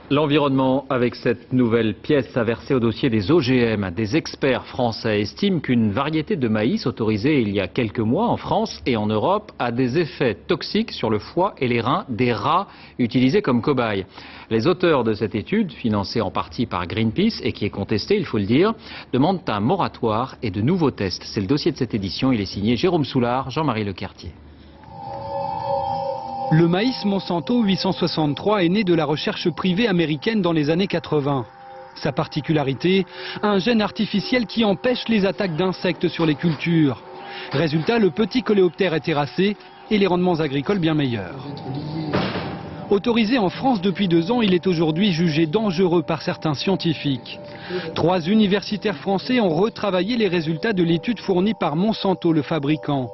L'environnement avec cette nouvelle pièce à verser au dossier des OGM. Des experts français estiment qu'une variété de maïs autorisée il y a quelques mois en France et en Europe a des effets toxiques sur le foie et les reins des rats utilisés comme cobayes. Les auteurs de cette étude, financée en partie par Greenpeace et qui est contestée, il faut le dire, demandent un moratoire et de nouveaux tests. C'est le dossier de cette édition. Il est signé Jérôme Soulard, Jean-Marie Lequertier. Le maïs Monsanto 863 est né de la recherche privée américaine dans les années 80. Sa particularité, un gène artificiel qui empêche les attaques d'insectes sur les cultures. Résultat, le petit coléoptère est terrassé et les rendements agricoles bien meilleurs. Autorisé en France depuis 2 ans, il est aujourd'hui jugé dangereux par certains scientifiques. 3 universitaires français ont retravaillé les résultats de l'étude fournie par Monsanto, le fabricant.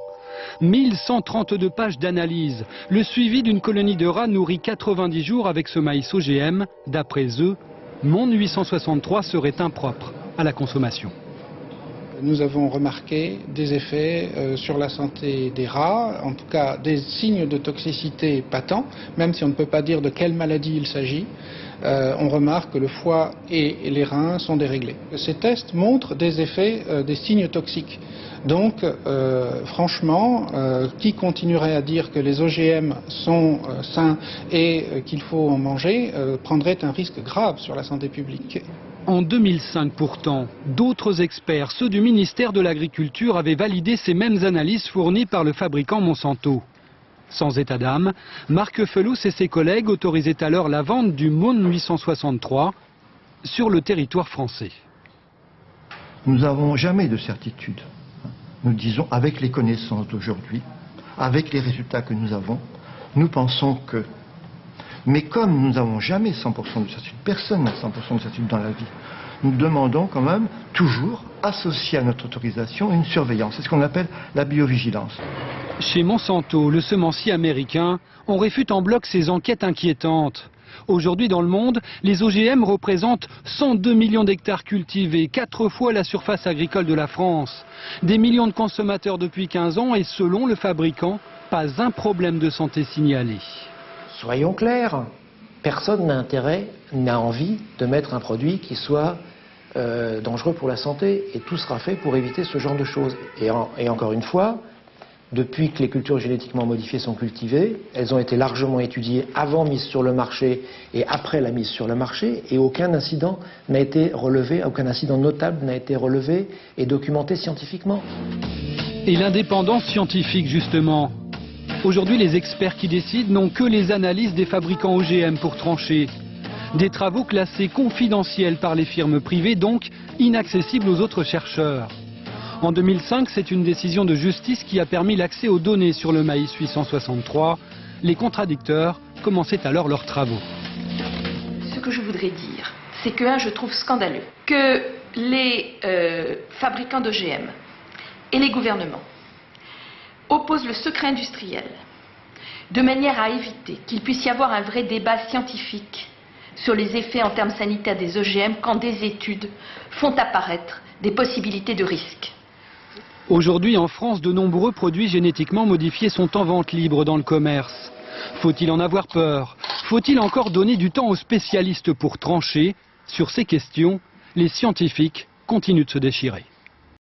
1132 pages d'analyse, le suivi d'une colonie de rats nourris 90 jours avec ce maïs OGM. D'après eux, Mon 863 serait impropre à la consommation. Nous avons remarqué des effets sur la santé des rats, en tout cas des signes de toxicité patents, même si on ne peut pas dire de quelle maladie il s'agit. On remarque que le foie et les reins sont déréglés. Ces tests montrent des effets, des signes toxiques. Donc, franchement, qui continuerait à dire que les OGM sont sains et qu'il faut en manger, prendrait un risque grave sur la santé publique. En 2005 pourtant, d'autres experts, ceux du ministère de l'Agriculture, avaient validé ces mêmes analyses fournies par le fabricant Monsanto. Sans état d'âme, Marc Felous et ses collègues autorisaient alors la vente du Mon 863 sur le territoire français. Nous n'avons jamais de certitude. Nous disons, avec les connaissances d'aujourd'hui, avec les résultats que nous avons, nous pensons que... Mais comme nous n'avons jamais 100% de certitude, personne n'a 100% de certitude dans la vie, nous demandons quand même toujours, associer à notre autorisation, une surveillance. C'est ce qu'on appelle la biovigilance. Chez Monsanto, le semencier américain, on réfute en bloc ces enquêtes inquiétantes. Aujourd'hui dans le monde, les OGM représentent 102 millions d'hectares cultivés, 4 fois la surface agricole de la France. Des millions de consommateurs depuis 15 ans et selon le fabricant, pas un problème de santé signalé. Soyons clairs, personne n'a envie de mettre un produit qui soit dangereux pour la santé et tout sera fait pour éviter ce genre de choses. Et encore une fois, depuis que les cultures génétiquement modifiées sont cultivées, elles ont été largement étudiées avant mise sur le marché et après la mise sur le marché et aucun incident n'a été relevé, aucun incident notable n'a été relevé et documenté scientifiquement. Et l'indépendance scientifique justement. Aujourd'hui, les experts qui décident n'ont que les analyses des fabricants OGM pour trancher. Des travaux classés confidentiels par les firmes privées, donc inaccessibles aux autres chercheurs. En 2005, c'est une décision de justice qui a permis l'accès aux données sur le maïs 863. Les contradicteurs commençaient alors leurs travaux. Ce que je voudrais dire, c'est que, je trouve scandaleux que les fabricants d'OGM et les gouvernements opposent le secret industriel de manière à éviter qu'il puisse y avoir un vrai débat scientifique sur les effets en termes sanitaires des OGM quand des études font apparaître des possibilités de risque. Aujourd'hui en France, de nombreux produits génétiquement modifiés sont en vente libre dans le commerce. Faut-il en avoir peur? Faut-il encore donner du temps aux spécialistes pour trancher? Sur ces questions, les scientifiques continuent de se déchirer.